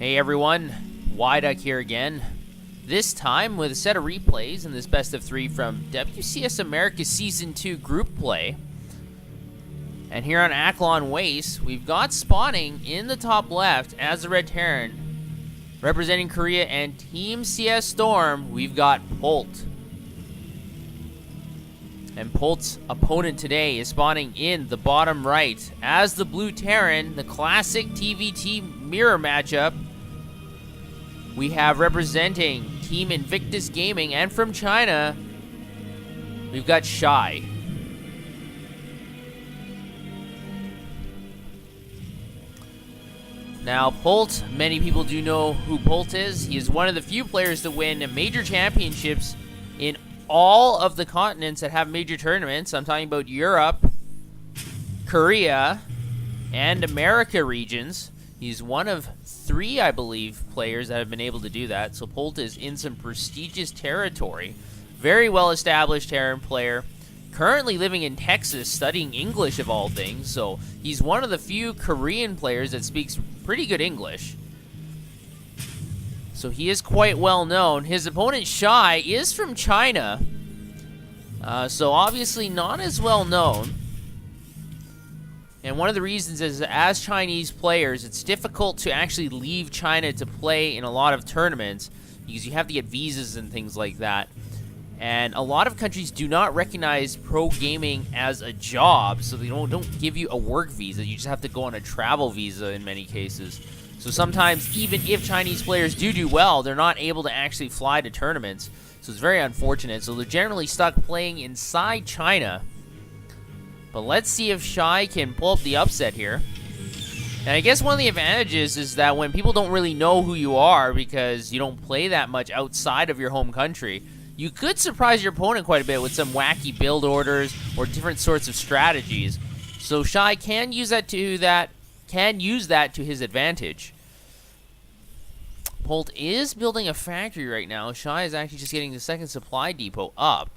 Hey everyone, Wyduck here again. This time with a set of replays in this best of 3 from WCS America Season 2 group play. And here on Akilon Waste, we've got spawning in the top left as the Red Terran. Representing Korea and Team CMStorm, we've got Polt. And Polt's opponent today is spawning in the bottom right as the Blue Terran, the classic TVT mirror matchup. We have representing Team Invictus Gaming, and from China, we've got Xy. Now, Polt, many people do know who Polt is. He is one of the few players to win major championships in all of the continents that have major tournaments. I'm talking about Europe, Korea, and America regions. He's one of 3, I believe, players that have been able to do that. So Polt is in some prestigious territory. Very well-established Terran player. Currently living in Texas, studying English of all things. So he's one of the few Korean players that speaks pretty good English. So he is quite well known. His opponent, Xy, is from China. So obviously not as well known. And one of the reasons is, as Chinese players, it's difficult to actually leave China to play in a lot of tournaments because you have to get visas and things like that. And a lot of countries do not recognize pro gaming as a job, so they don't give you a work visa. You just have to go on a travel visa in many cases. So sometimes, even if Chinese players do well, they're not able to actually fly to tournaments. So it's very unfortunate. So they're generally stuck playing inside China. But let's see if Xy can pull up the upset here. And I guess one of the advantages is that when people don't really know who you are because you don't play that much outside of your home country, you could surprise your opponent quite a bit with some wacky build orders or different sorts of strategies. So Xy can use that to his advantage. Polt is building a factory right now. Xy is actually just getting the second supply depot up.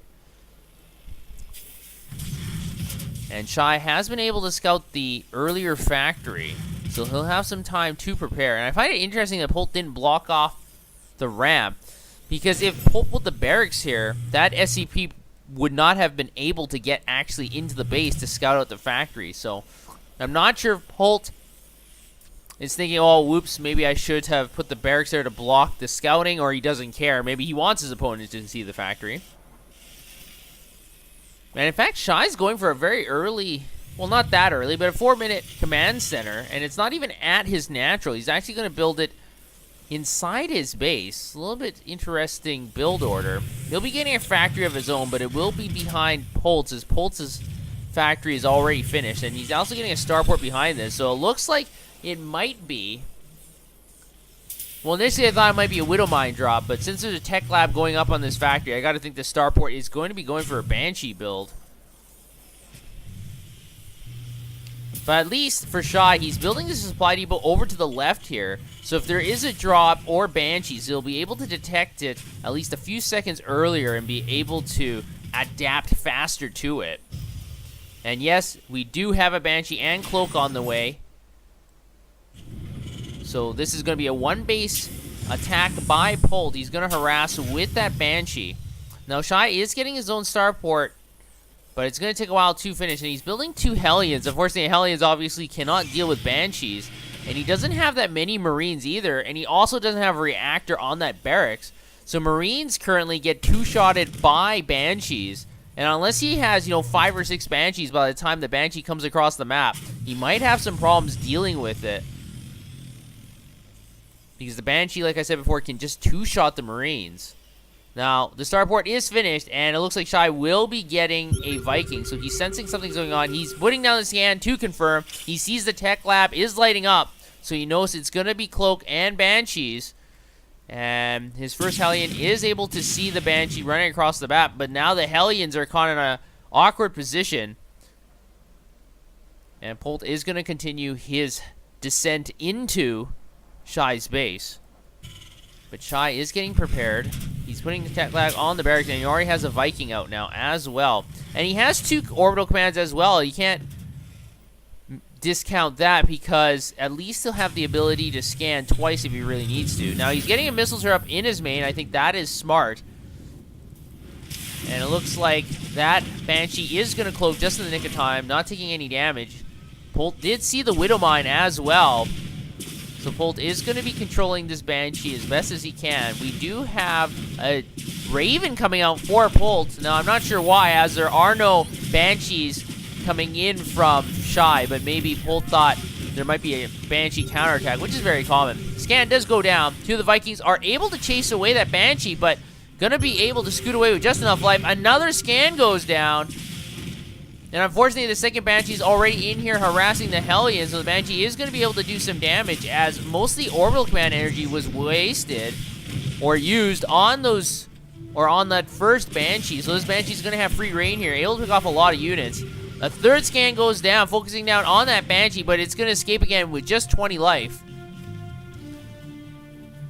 And Xy has been able to scout the earlier factory, so he'll have some time to prepare. And I find it interesting that Polt didn't block off the ramp, because if Polt put the barracks here, that SCP would not have been able to get actually into the base to scout out the factory. So I'm not sure if Polt is thinking, oh, whoops, maybe I should have put the barracks there to block the scouting, or he doesn't care. Maybe he wants his opponent to see the factory. And in fact, Xy's going for a very early, well, not that early, but a 4-minute command center, and it's not even at his natural. He's actually going to build it inside his base. A little bit interesting build order. He'll be getting a factory of his own, but it will be behind Polt's, as Polt's factory is already finished, and he's also getting a starport behind this. So it looks like it might be, well, initially I thought it might be a Widow Mine drop, but since there's a tech lab going up on this factory, I got to think the starport is going to be going for a Banshee build. But at least for Xy, he's building this supply depot over to the left here. So if there is a drop or Banshees, he'll be able to detect it at least a few seconds earlier and be able to adapt faster to it. And yes, we do have a Banshee and Cloak on the way. So this is going to be a one-base attack by Polt. He's going to harass with that Banshee. Now, Xy is getting his own starport, but it's going to take a while to finish. And he's building 2 Hellions. Unfortunately, Hellions obviously cannot deal with Banshees. And he doesn't have that many Marines either. And he also doesn't have a reactor on that barracks. So Marines currently get 2-shotted by Banshees. And unless he has, 5 or 6 Banshees by the time the Banshee comes across the map, he might have some problems dealing with it. Because the Banshee, like I said before, can just 2-shot the Marines. Now, the starport is finished, and it looks like Xy will be getting a Viking. So he's sensing something's going on. He's putting down the scan to confirm. He sees the tech lab is lighting up. So he knows it's going to be Cloak and Banshees. And his first Hellion is able to see the Banshee running across the map. But now the Hellions are caught in an awkward position. And Polt is going to continue his descent into Xy's base. But Xy is getting prepared. He's putting the tech lag on the barracks, and he already has a Viking out now as well. And he has 2 orbital commands as well. You can't discount that because at least he'll have the ability to scan twice if he really needs to. Now, he's getting a missile turret up in his main. I think that is smart. And it looks like that Banshee is going to cloak just in the nick of time, not taking any damage. Polt did see the Widow Mine as well. So Polt is going to be controlling this Banshee as best as he can. We do have a Raven coming out for Polt. Now, I'm not sure why, as there are no Banshees coming in from Xy, but maybe Polt thought there might be a Banshee counterattack, which is very common. Scan does go down. Two of the Vikings are able to chase away that Banshee, but gonna be able to scoot away with just enough life. Another scan goes down. And unfortunately, the second Banshee is already in here harassing the Hellions, so the Banshee is going to be able to do some damage as most of the orbital command energy was wasted or used on those, or on that first Banshee. So this Banshee is going to have free reign here, able to pick off a lot of units. A third scan goes down, focusing down on that Banshee, but it's going to escape again with just 20 life.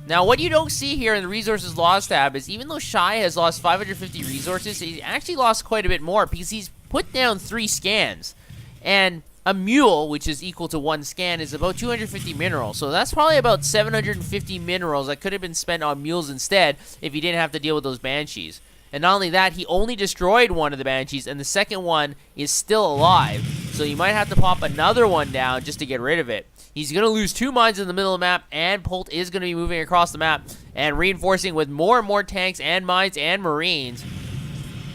Now, what you don't see here in the resources lost tab is even though Xy has lost 550 resources, he's actually lost quite a bit more because he's put down 3 scans. And a mule, which is equal to 1 scan, is about 250 minerals. So that's probably about 750 minerals that could have been spent on mules instead if he didn't have to deal with those Banshees. And not only that, he only destroyed one of the Banshees, and the second one is still alive. So you might have to pop another one down just to get rid of it. He's going to lose 2 mines in the middle of the map, and Polt is going to be moving across the map and reinforcing with more and more tanks and mines and marines.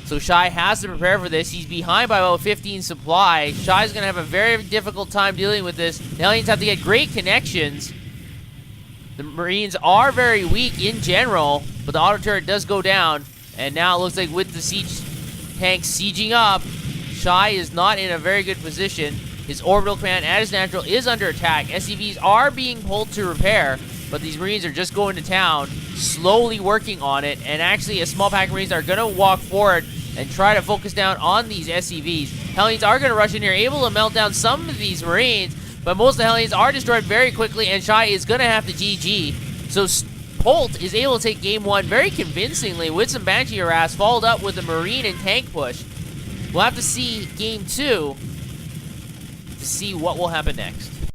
So Xy has to prepare for this. He's behind by about 15 supply. Shy's going to have a very difficult time dealing with this. The Hellions have to get great connections. The Marines are very weak in general, but the auto turret does go down. And now it looks like with the siege tanks sieging up, Xy is not in a very good position. His orbital command at his natural is under attack. SCVs are being pulled to repair, but these Marines are just going to town, slowly working on it. And actually, a small pack of Marines are going to walk forward and try to focus down on these SCVs. Hellions are going to rush in here, able to melt down some of these Marines, but most of the Hellions are destroyed very quickly, and Xy is going to have to GG. So Polt is able to take game 1 very convincingly with some Banshee harass, followed up with a Marine and tank push. We'll have to see game 2 to see what will happen next.